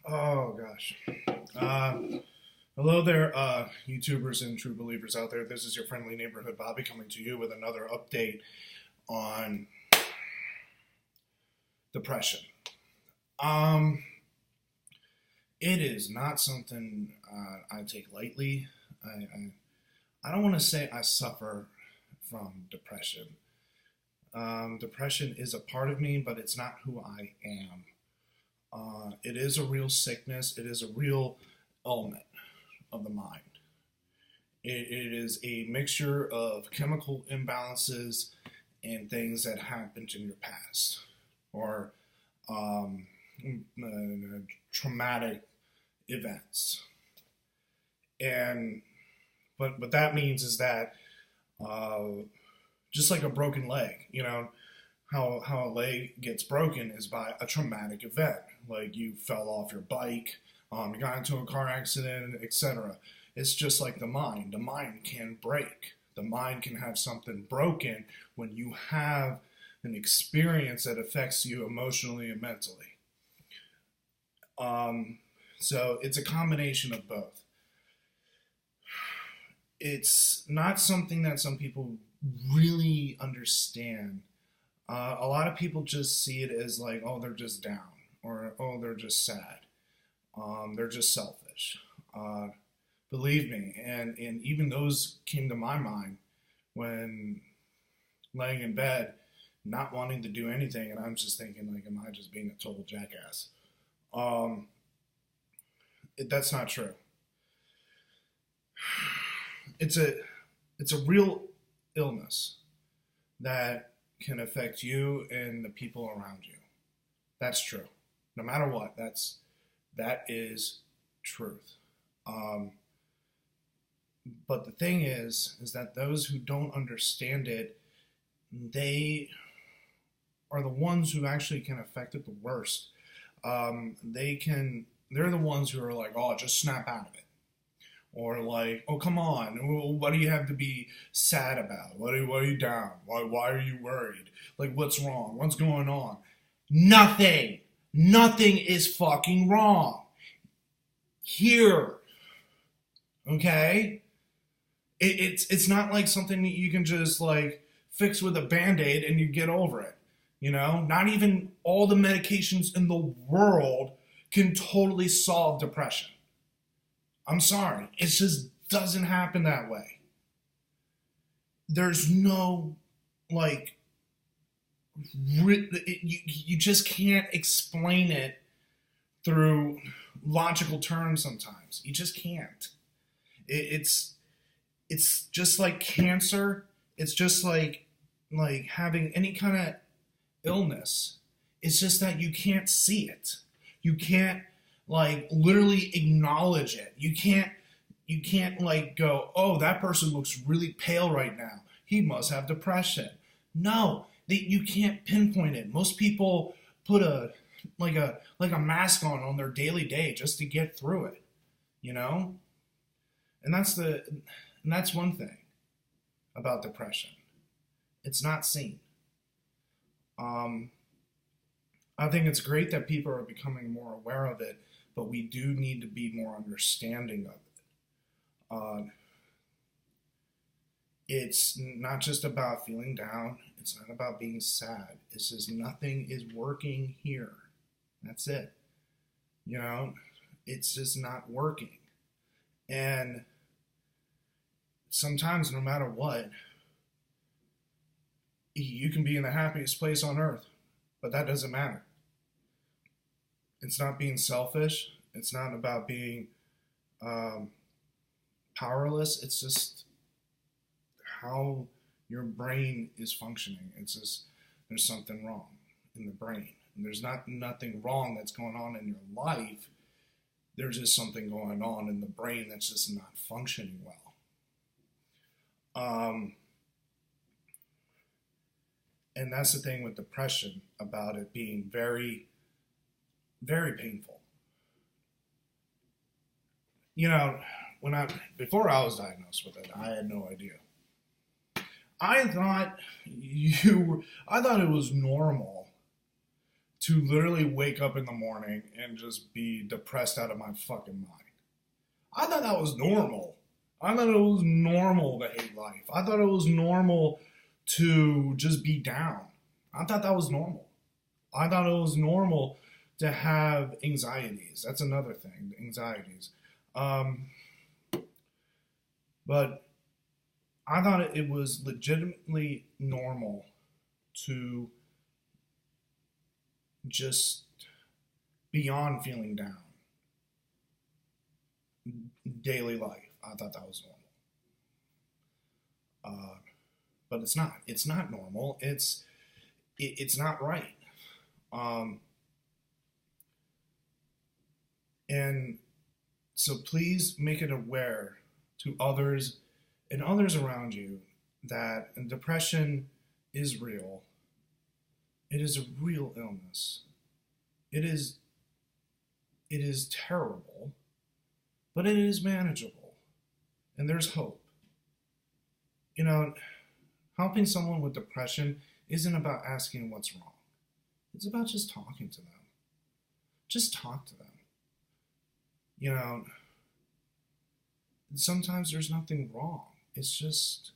Oh gosh. Uh, Hello there, YouTubers and true believers out there. This is your friendly neighborhood Bobby coming to you with another update on depression. Um, it is not something I take lightly. I don't want to say I suffer from depression. Depression is a part of me, but it's not who I am. It is a real sickness. It is a real ailment of the mind. It is a mixture of chemical imbalances and things that happened in your past or um, traumatic events. And but what that means is that uh, just like a broken leg, how a leg gets broken is by a traumatic event, like you fell off your bike, you got into a car accident, etc. It's just like the mind. The mind can break. The mind can have something broken when you have an experience that affects you emotionally and mentally. Um, so it's a combination of both. It's not something that some people really understand. A lot of people just see it as like, oh, they're just down, or oh, they're just sad. They're just selfish. Uh, Believe me, and even those came to my mind when laying in bed, not wanting to do anything, and I'm just thinking like, am I just being a total jackass? Um, that's not true. It's a it's a real illness that can affect you and the people around you. That's true. No matter what, that is truth. Um, but the thing is that those who don't understand it, they are the ones who actually can affect it the worst. They're the ones who are like, oh, just snap out of it. Or like, oh, come on, what do you have to be sad about? What are you down? Why are you worried? Like, what's wrong? What's going on? Nothing. Nothing is fucking wrong. Here. Okay? It's not like something that you can just like fix with a band-aid and you get over it. Not even all the medications in the world can totally solve depression. I'm sorry. It just doesn't happen that way. There's no, like, you just can't explain it through logical terms sometimes. You just can't. It's just like cancer. It's just like having any kind of illness. It's just that you can't see it. You can't like literally acknowledge it. You can't like go, "Oh, that person looks really pale right now. He must have depression." No, you can't pinpoint it. Most people put a mask on their daily day just to get through it, you know? And that's one thing about depression. It's not seen. Um, I think it's great that people are becoming more aware of it, but we do need to be more understanding of it. Uh, it's not just about feeling down. It's not about being sad. It's just nothing is working here. That's it. You know, it's just not working. And sometimes, no matter what, you can be in the happiest place on earth, but that doesn't matter. It's not being selfish. It's not about being um, powerless. It's just how your brain is functioning. It's just there's something wrong in the brain. And there's not nothing wrong that's going on in your life. There's just something going on in the brain that's just not functioning well. Um, and that's the thing with depression about it being very, very painful. You know, when I before I was diagnosed with it, I had no idea. I thought I thought it was normal to literally wake up in the morning and just be depressed out of my fucking mind. I thought that was normal. I thought it was normal to hate life. I thought it was normal to just be down. I thought that was normal. I thought it was normal to have anxieties. That's another thing, anxieties. But I thought it was legitimately normal to just beyond feeling down. Daily life. I thought that was normal. But it's not. It's not normal. It's not right. And so please make it aware to others and others around you that depression is real. It is a real illness. It is terrible, but it is manageable. And there's hope. You know, helping someone with depression isn't about asking what's wrong. It's about just talking to them. Just talk to them. You know, sometimes there's nothing wrong. It's just,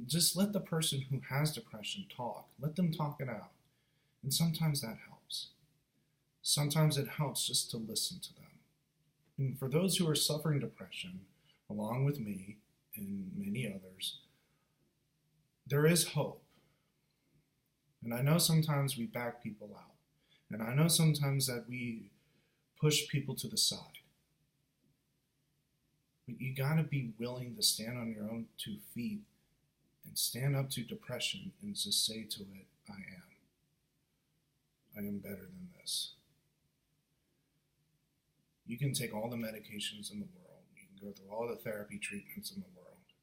just let the person who has depression talk. Let them talk it out. And sometimes that helps. Sometimes it helps just to listen to them. And for those who are suffering depression, along with me and many others, there is hope. And I know sometimes we back people out. And I know sometimes that we push people to the side. But you gotta be willing to stand on your own 2 feet and stand up to depression and just say to it, I am better than this. You can take all the medications in the world. You can go through all the therapy treatments in the world.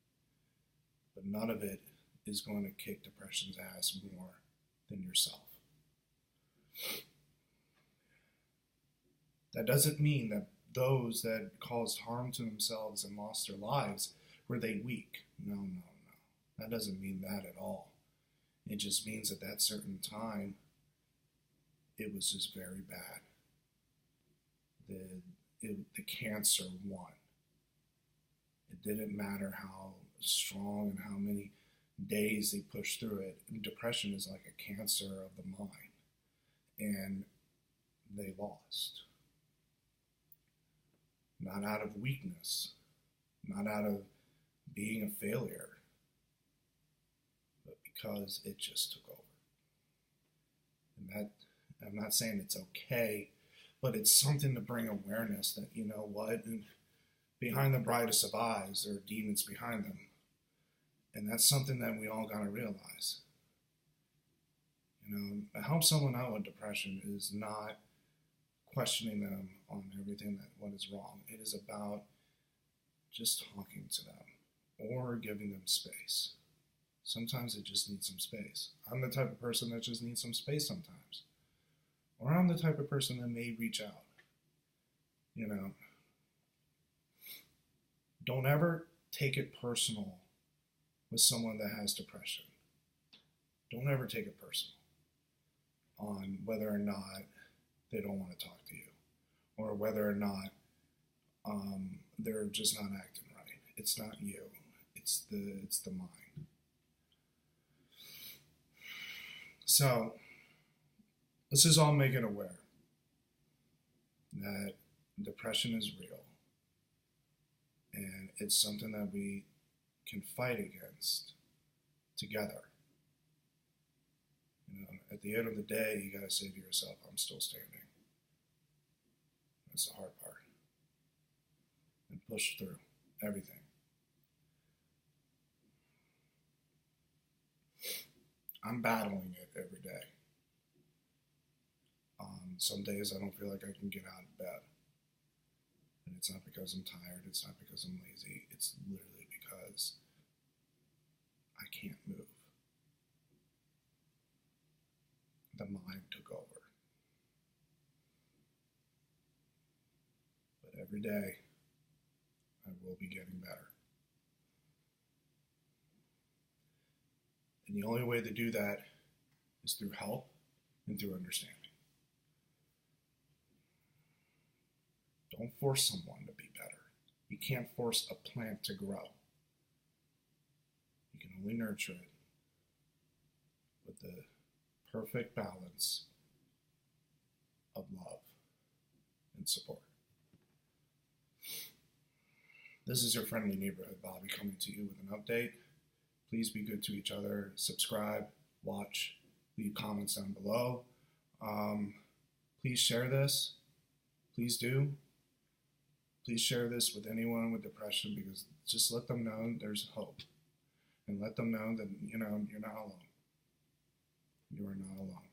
But none of it is going to kick depression's ass more than yourself. That doesn't mean that those that caused harm to themselves and lost their lives, were they weak? No. That doesn't mean that at all. It just means at that certain time, it was just very bad. The cancer won. It didn't matter how strong and how many days they pushed through it. Depression is like a cancer of the mind. And they lost. Not out of weakness, not out of being a failure, but because it just took over. And that, I'm not saying it's okay, but it's something to bring awareness that, you know what, and behind the brightest of eyes, there are demons behind them. And that's something that we all got to realize. You know, help someone out with depression is not questioning them on everything that what is wrong. It is about just talking to them or giving them space. Sometimes it just needs some space. I'm the type of person that just needs some space sometimes. Or I'm the type of person that may reach out. You know, don't ever take it personal with someone that has depression. Don't ever take it personal on whether or not they don't want to talk to you, or whether or not they're just not acting right. It's not you. It's the mind. So let's just all make it aware that depression is real, and it's something that we can fight against together. You know, at the end of the day, you got to say to yourself, I'm still standing. That's the hard part. And push through everything. I'm battling it every day. Some days I don't feel like I can get out of bed. And it's not because I'm tired. It's not because I'm lazy. It's literally because I can't move. The mind took over. But every day, I will be getting better. And the only way to do that is through help and through understanding. Don't force someone to be better. You can't force a plant to grow. You can only nurture it with the perfect balance of love and support. This is your friendly neighborhood Bobby coming to you with an update. Please be good to each other. Subscribe, watch, leave comments down below. Please share this. Please do. Please share this with anyone with depression, because just let them know there's hope. And let them know that, you're not alone. You are not alone.